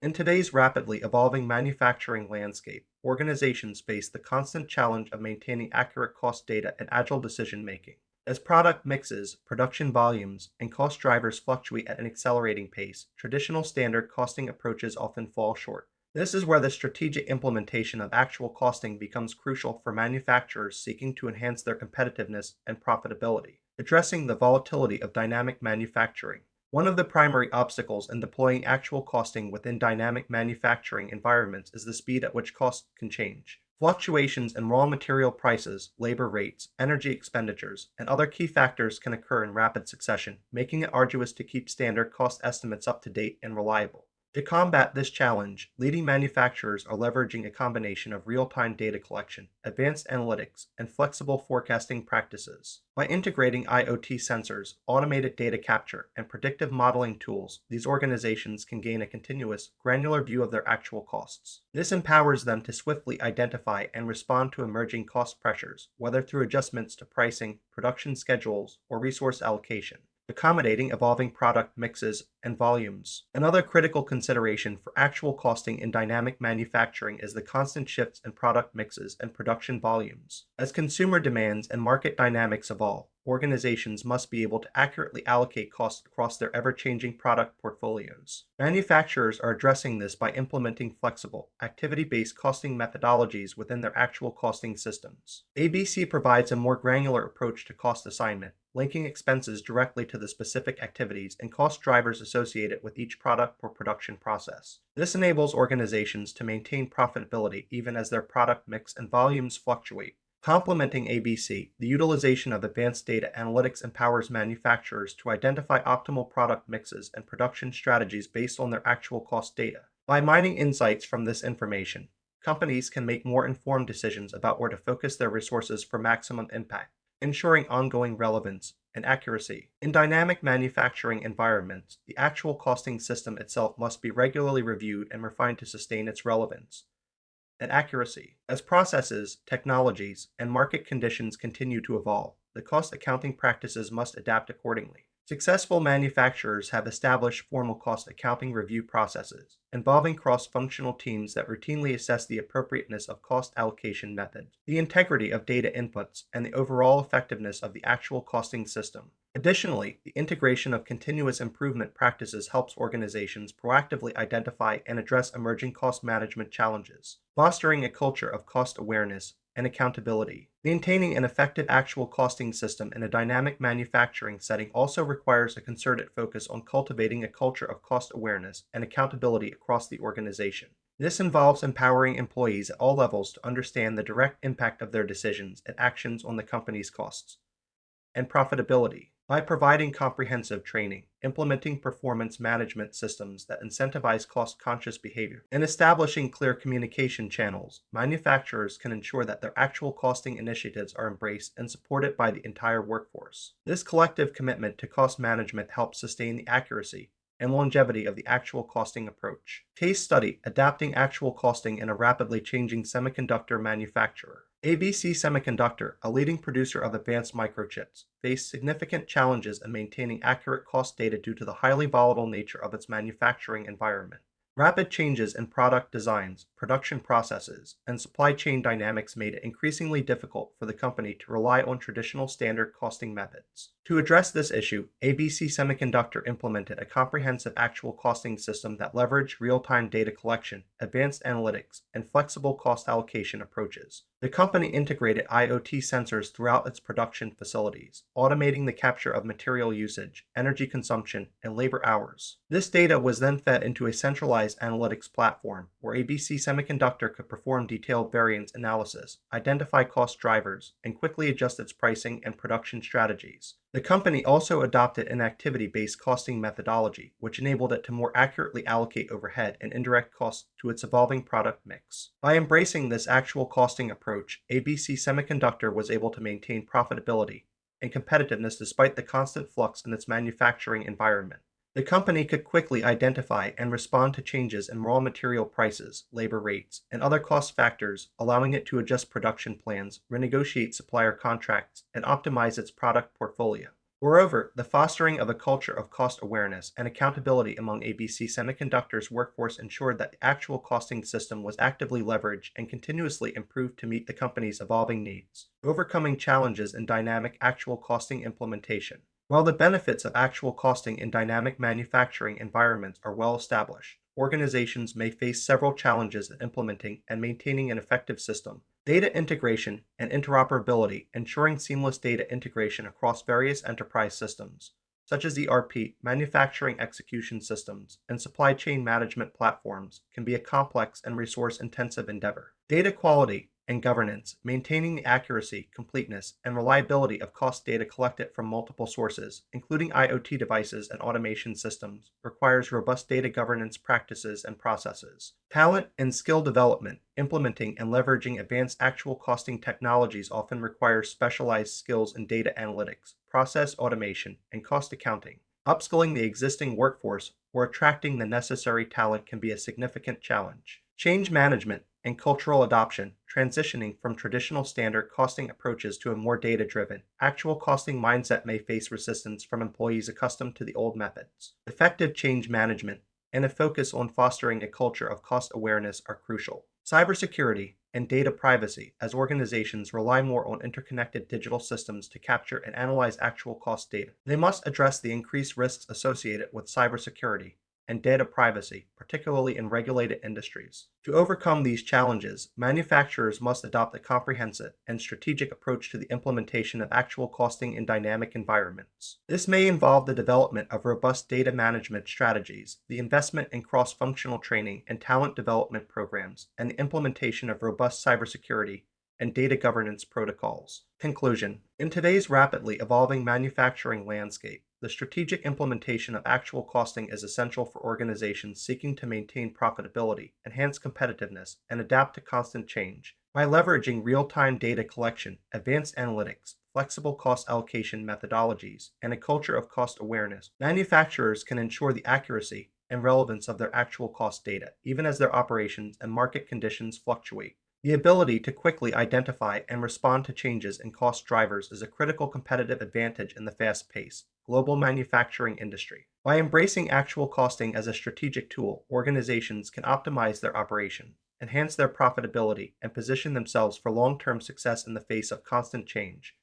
In today's rapidly evolving manufacturing landscape, organizations face the constant challenge of maintaining accurate cost data and agile decision making. As product mixes, production volumes, and cost drivers fluctuate at an accelerating pace, traditional standard costing approaches often fall short. This is where the strategic implementation of actual costing becomes crucial for manufacturers seeking to enhance their competitiveness and profitability. Addressing the volatility of dynamic manufacturing. One of the primary obstacles in deploying actual costing within dynamic manufacturing environments is the speed at which costs can change. Fluctuations in raw material prices, labor rates, energy expenditures, and other key factors can occur in rapid succession, making it arduous to keep standard cost estimates up to date and reliable. To combat this challenge, leading manufacturers are leveraging a combination of real-time data collection, advanced analytics, and flexible forecasting practices. By integrating IoT sensors, automated data capture, and predictive modeling tools, these organizations can gain a continuous, granular view of their actual costs. This empowers them to swiftly identify and respond to emerging cost pressures, whether through adjustments to pricing, production schedules, or resource allocation, accommodating evolving product mixes and volumes. Another critical consideration for actual costing in dynamic manufacturing is the constant shifts in product mixes and production volumes. As consumer demands and market dynamics evolve, organizations must be able to accurately allocate costs across their ever-changing product portfolios. Manufacturers are addressing this by implementing flexible, activity-based costing methodologies within their actual costing systems. ABC provides a more granular approach to cost assignment, linking expenses directly to the specific activities and cost drivers associated with each product or production process. This enables organizations to maintain profitability even as their product mix and volumes fluctuate. Complementing ABC, the utilization of advanced data analytics empowers manufacturers to identify optimal product mixes and production strategies based on their actual cost data. By mining insights from this information, companies can make more informed decisions about where to focus their resources for maximum impact, ensuring ongoing relevance and accuracy. In dynamic manufacturing environments, the actual costing system itself must be regularly reviewed and refined to sustain its relevance and accuracy. As processes, technologies, and market conditions continue to evolve, the cost accounting practices must adapt accordingly. Successful manufacturers have established formal cost accounting review processes, involving cross-functional teams that routinely assess the appropriateness of cost allocation methods, the integrity of data inputs, and the overall effectiveness of the actual costing system. Additionally, the integration of continuous improvement practices helps organizations proactively identify and address emerging cost management challenges, fostering a culture of cost awareness and accountability. Maintaining an effective actual costing system in a dynamic manufacturing setting also requires a concerted focus on cultivating a culture of cost awareness and accountability across the organization. This involves empowering employees at all levels to understand the direct impact of their decisions and actions on the company's costs and profitability. By providing comprehensive training, implementing performance management systems that incentivize cost-conscious behavior, and establishing clear communication channels, manufacturers can ensure that their actual costing initiatives are embraced and supported by the entire workforce. This collective commitment to cost management helps sustain the accuracy and longevity of the actual costing approach. Case study: adapting actual costing in a rapidly changing semiconductor manufacturer. ABC Semiconductor, a leading producer of advanced microchips, faced significant challenges in maintaining accurate cost data due to the highly volatile nature of its manufacturing environment. Rapid changes in product designs, production processes, and supply chain dynamics made it increasingly difficult for the company to rely on traditional standard costing methods. To address this issue, ABC Semiconductor implemented a comprehensive actual costing system that leveraged real-time data collection, advanced analytics, and flexible cost allocation approaches. The company integrated IoT sensors throughout its production facilities, automating the capture of material usage, energy consumption, and labor hours. This data was then fed into a centralized analytics platform where ABC Semiconductor could perform detailed variance analysis, identify cost drivers, and quickly adjust its pricing and production strategies. The company also adopted an activity-based costing methodology, which enabled it to more accurately allocate overhead and indirect costs to its evolving product mix. By embracing this actual costing approach, ABC Semiconductor was able to maintain profitability and competitiveness despite the constant flux in its manufacturing environment. The company could quickly identify and respond to changes in raw material prices, labor rates, and other cost factors, allowing it to adjust production plans, renegotiate supplier contracts, and optimize its product portfolio. Moreover, the fostering of a culture of cost awareness and accountability among ABC Semiconductor's workforce ensured that the actual costing system was actively leveraged and continuously improved to meet the company's evolving needs, overcoming challenges in dynamic actual costing implementation. While the benefits of actual costing in dynamic manufacturing environments are well established, organizations may face several challenges in implementing and maintaining an effective system. Data integration and interoperability, ensuring seamless data integration across various enterprise systems, such as ERP, manufacturing execution systems, and supply chain management platforms, can be a complex and resource intensive endeavor. Data quality and governance, maintaining the accuracy, completeness, and reliability of cost data collected from multiple sources, including IoT devices and automation systems, requires robust data governance practices and processes. Talent and skill development, implementing and leveraging advanced actual costing technologies often requires specialized skills in data analytics, process automation, and cost accounting. Upskilling the existing workforce or attracting the necessary talent can be a significant challenge. Change management and cultural adoption, transitioning from traditional standard costing approaches to a more data driven, actual costing mindset may face resistance from employees accustomed to the old methods. Effective change management and a focus on fostering a culture of cost awareness are crucial. Cybersecurity and data privacy, as organizations rely more on interconnected digital systems to capture and analyze actual cost data. They must address the increased risks associated with cybersecurity and data privacy, particularly in regulated industries. To overcome these challenges, manufacturers must adopt a comprehensive and strategic approach to the implementation of actual costing in dynamic environments. This may involve the development of robust data management strategies, the investment in cross-functional training and talent development programs, and the implementation of robust cybersecurity and data governance protocols. Conclusion: in today's rapidly evolving manufacturing landscape, the strategic implementation of actual costing is essential for organizations seeking to maintain profitability, enhance competitiveness, and adapt to constant change. By leveraging real-time data collection, advanced analytics, flexible cost allocation methodologies, and a culture of cost awareness, manufacturers can ensure the accuracy and relevance of their actual cost data, even as their operations and market conditions fluctuate. The ability to quickly identify and respond to changes in cost drivers is a critical competitive advantage in the fast-paced, global manufacturing industry. By embracing actual costing as a strategic tool, organizations can optimize their operation, enhance their profitability, and position themselves for long-term success in the face of constant change.